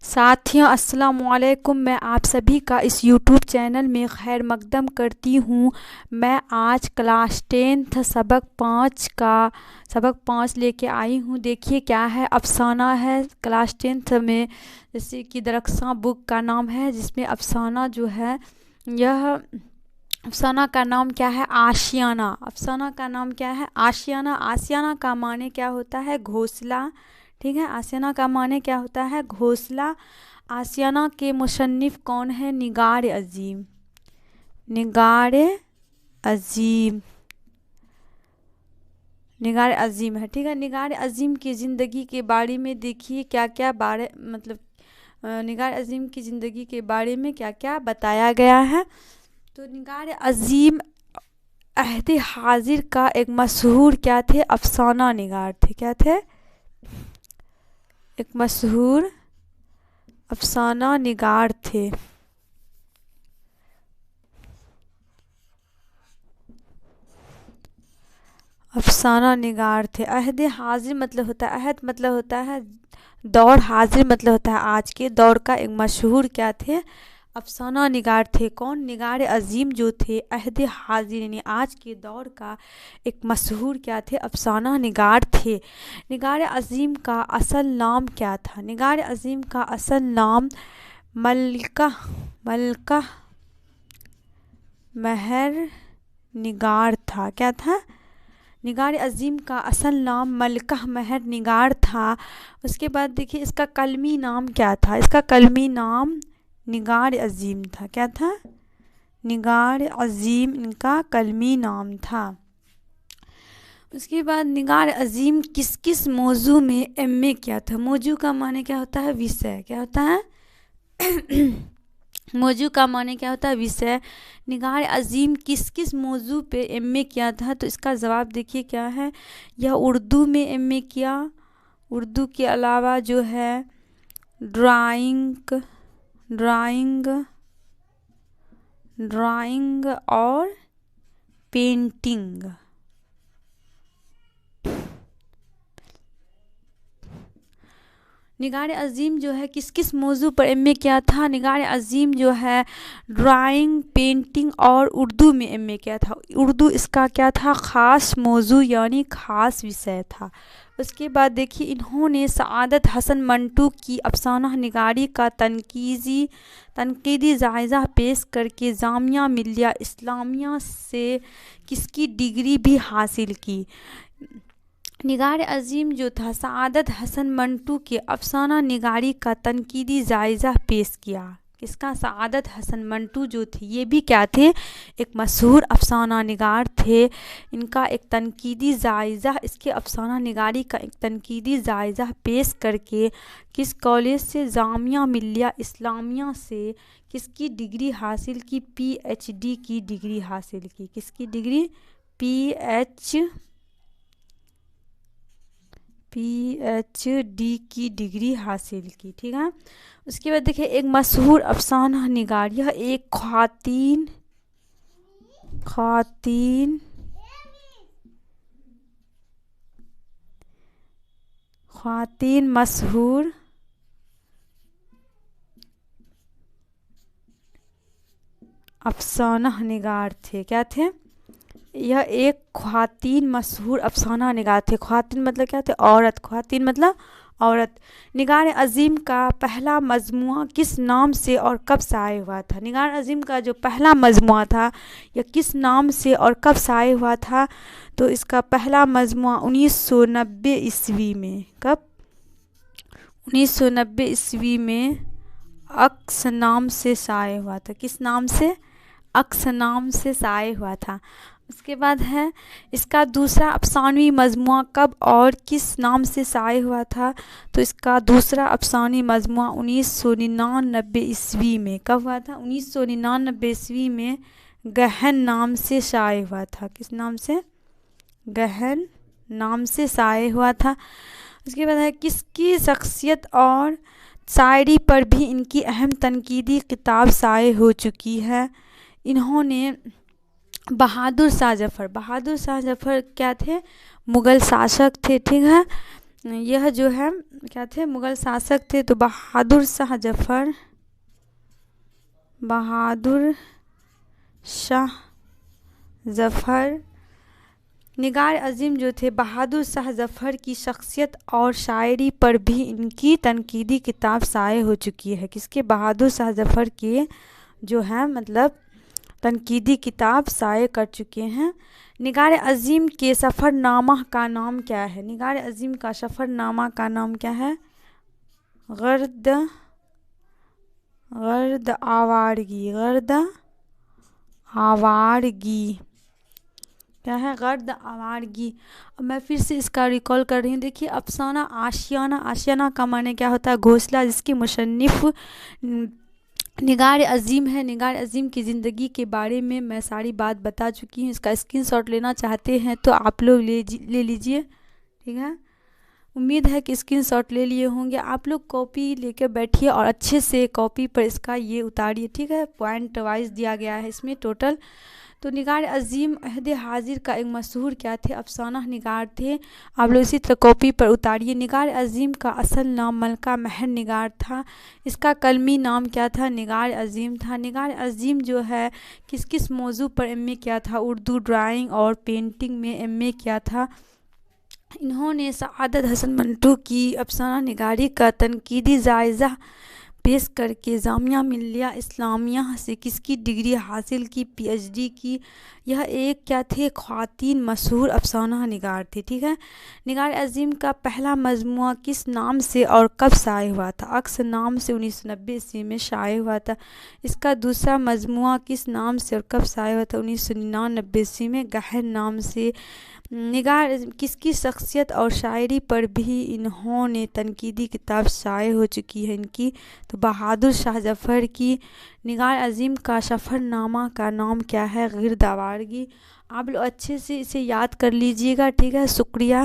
ساتھیوں السلام علیکم، میں آپ سبھی کا اس یوٹیوب چینل میں خیر مقدم کرتی ہوں۔ میں آج کلاس 10 سبق 5 لے کے آئی ہوں۔ دیکھیے کیا ہے، افسانہ ہے کلاس 10 میں، جیسے کہ درخشاں بک کا نام ہے، جس میں افسانہ جو ہے یہ افسانہ کا نام کیا ہے، آشیانہ۔ افسانہ کا نام کیا ہے، آشیانہ۔ آشیانہ کا معنی کیا ہوتا ہے، گھونسلہ۔ ٹھیک ہے، آشیانہ کا معنی کیا ہوتا ہے، گھونسلہ۔ آشیانہ کے مصنف کون ہے، نگار عظیم۔ نگار عظیم، نگار عظیم ہے۔ ٹھیک ہے، نگار عظیم کی زندگی کے بارے میں دیکھیے کیا کیا نگار عظیم کی زندگی کے بارے میں کیا کیا بتایا گیا ہے۔ تو نگار عظیم عہد حاضر کا ایک مشہور کیا تھے، افسانہ نگار تھے۔ کیا تھے، ایک مشہور افسانہ نگار تھے۔ افسانہ نگار تھے۔ عہد حاضر مطلب ہوتا ہے، عہد مطلب ہوتا ہے دور، حاضر مطلب ہوتا ہے آج کے دور کا ایک مشہور کیا تھے، افسانہ نگار تھے۔ کون، نگار عظیم جو تھے عہد حاضر یعنی آج کے دور کا ایک مشہور کیا تھے، افسانہ نگار تھے۔ نگار عظیم کا اصل نام کیا تھا، نگار عظیم کا اصل نام ملکہ مہر نگار تھا۔ کیا تھا، نگار عظیم کا اصل نام ملکہ مہر نگار تھا۔ اس کے بعد دیکھیے اس کا کلمی نام کیا تھا، اس کا کلمی نام نگار عظیم تھا۔ کیا تھا، نگار عظیم ان کا کلمی نام تھا۔ اس کے بعد نگار عظیم کس کس موضوع میں ایم اے کیا تھا، موضوع کا معنی کیا ہوتا ہے، وشے۔ کیا ہوتا ہے موضوع کا معنی کیا ہوتا ہے، وشے۔ نگار عظیم کس کس موضوع پہ ایم اے کیا تھا، تو اس کا جواب دیکھیے کیا ہے، یہ اردو میں ایم اے کیا۔ اردو کے علاوہ جو ہے ڈرائنگ اور پینٹنگ۔ نگار عظیم جو ہے کس کس موضوع پر ایم اے کیا تھا، نگار عظیم جو ہے ڈرائنگ، پینٹنگ اور اردو میں ایم اے کیا تھا۔ اردو اس کا کیا تھا، خاص موضوع یعنی خاص وشے تھا۔ اس کے بعد دیکھیے انہوں نے سعادت حسن منٹو کی افسانہ نگاری کا تنقیدی جائزہ پیش کر کے جامعہ ملیہ اسلامیہ سے کس کی ڈگری بھی حاصل کی۔ نگار عظیم جو تھا سعادت حسن منٹو کے افسانہ نگاری کا تنقیدی جائزہ پیش کیا۔ کس کا، سعادت حسن منٹو جو تھے یہ بھی کیا تھے، ایک مشہور افسانہ نگار تھے۔ ان کا ایک تنقیدی جائزہ، اس کے افسانہ نگاری کا ایک تنقیدی جائزہ پیش کر کے کس کالج سے، جامعہ ملیہ اسلامیہ سے کس کی ڈگری حاصل کی، پی ایچ ڈی کی ڈگری حاصل کی۔ کس کی ڈگری، پی ایچ ڈی کی ڈگری حاصل کی۔ ٹھیک ہے، اس کے بعد دیکھیں ایک مشہور افسانہ نگار، یہ ایک خواتین مشہور افسانہ نگار تھے۔ کیا تھے، یہ ایک خواتین مشہور افسانہ نگار تھے۔ خواتین مطلب کیا تھے، عورت، خواتین مطلب عورت۔ نگار عظیم کا پہلا مجموعہ کس نام سے اور کب شائع ہوا تھا، نگار عظیم کا جو پہلا مجموعہ تھا یہ کس نام سے اور کب شائع ہوا تھا، تو اس کا پہلا مجموعہ 1990 عیسوی میں، کب، 1990 عیسوی میں عکس نام سے شائع ہوا تھا۔ کس نام سے، عکس نام سے شائع ہوا تھا۔ اس کے بعد ہے اس کا دوسرا افسانوی مجموعہ کب اور کس نام سے شائع ہوا تھا، تو اس کا دوسرا افسانوی مجموعہ 1999 عیسوی میں، کب ہوا تھا، 1999 عیسوی میں گہن نام سے شائع ہوا تھا۔ کس نام سے، گہن نام سے شائع ہوا تھا۔ اس کے بعد ہے کس کی شخصیت اور شاعری پر بھی ان کی اہم تنقیدی کتاب شائع ہو چکی ہے۔ انہوں نے بہادر شاہ ظفر کیا تھے، مغل شاشک تھے۔ ٹھیک ہے، یہ جو ہے کیا تھے مغل شاسک تھے تو بہادر شاہ ظفر نگار عظیم جو تھے بہادر شاہ ظفر کی شخصیت اور شاعری پر بھی ان کی تنقیدی کتاب شائع ہو چکی ہے. کس کے؟ بہادر شاہ ظفر کے جو ہے مطلب تنقیدی کتاب شائع کر چکے ہیں. نگار عظیم کے سفر نامہ کا نام کیا ہے؟ نگار عظیم کا سفر نامہ کا نام کیا ہے؟ غرد آوارگی. کیا ہے؟ غرد آوارگی. اب میں پھر سے اس کا ریکال کر رہی ہوں. دیکھیے افسانہ آشیانہ کا معنی کیا ہوتا ہے؟ گھونسلہ، جس کی مصنف نگار عظیم ہے. نگار عظیم کی زندگی کے بارے میں ساری بات بتا چکی ہوں. اس کا اسکرین شاٹ لینا چاہتے ہیں تو آپ لوگ لے لیجئے. ٹھیک ہے، امید ہے کہ اسکرین شاٹ لے لیے ہوں گے. آپ لوگ کاپی لے کے بیٹھیے اور اچھے سے کاپی پر اس کا یہ اتاریے. ٹھیک ہے، پوائنٹ وائز دیا گیا ہے اس میں ٹوٹل. تو نگار عظیم عہد حاضر کا ایک مشہور کیا تھے؟ افسانہ نگار تھے. آپ لوگ اسی طرح کاپی پر اتاریے. نگار عظیم کا اصل نام ملکہ مہر نگار تھا. اس کا کلمی نام کیا تھا؟ نگار عظیم تھا. نگار عظیم جو ہے کس موضوع پر ایم اے کیا تھا؟ اردو، ڈرائنگ اور پینٹنگ میں ایم اے کیا تھا. انہوں نے سعادت حسن منٹو کی افسانہ نگاری کا تنقیدی جائزہ پیش کر کے جامعہ ملیہ اسلامیہ سے کس کی ڈگری حاصل کی؟ پی ایچ ڈی کی. یہ ایک کیا تھے؟ خواتین مشہور افسانہ نگار تھے. ٹھیک ہے، نگار عظیم کا پہلا مجموعہ کس نام سے اور کب شائع ہوا تھا؟ عکس نام سے 1990 عیسوی میں شائع ہوا تھا. اس کا دوسرا مجموعہ کس نام سے اور کب شائع ہوا تھا؟ 1999 عیسوی میں گہر نام سے. نگار کس کی شخصیت اور شاعری پر بھی انہوں نے تنقیدی کتاب شائع ہو چکی ہے ان کی؟ تو بہادر شاہ ظفر کی. نگار عظیم کا سفر نامہ کا نام کیا ہے؟ غرد آوارگی. آپ لوگ اچھے سے اسے یاد کر لیجئے گا. ٹھیک ہے، شکریہ.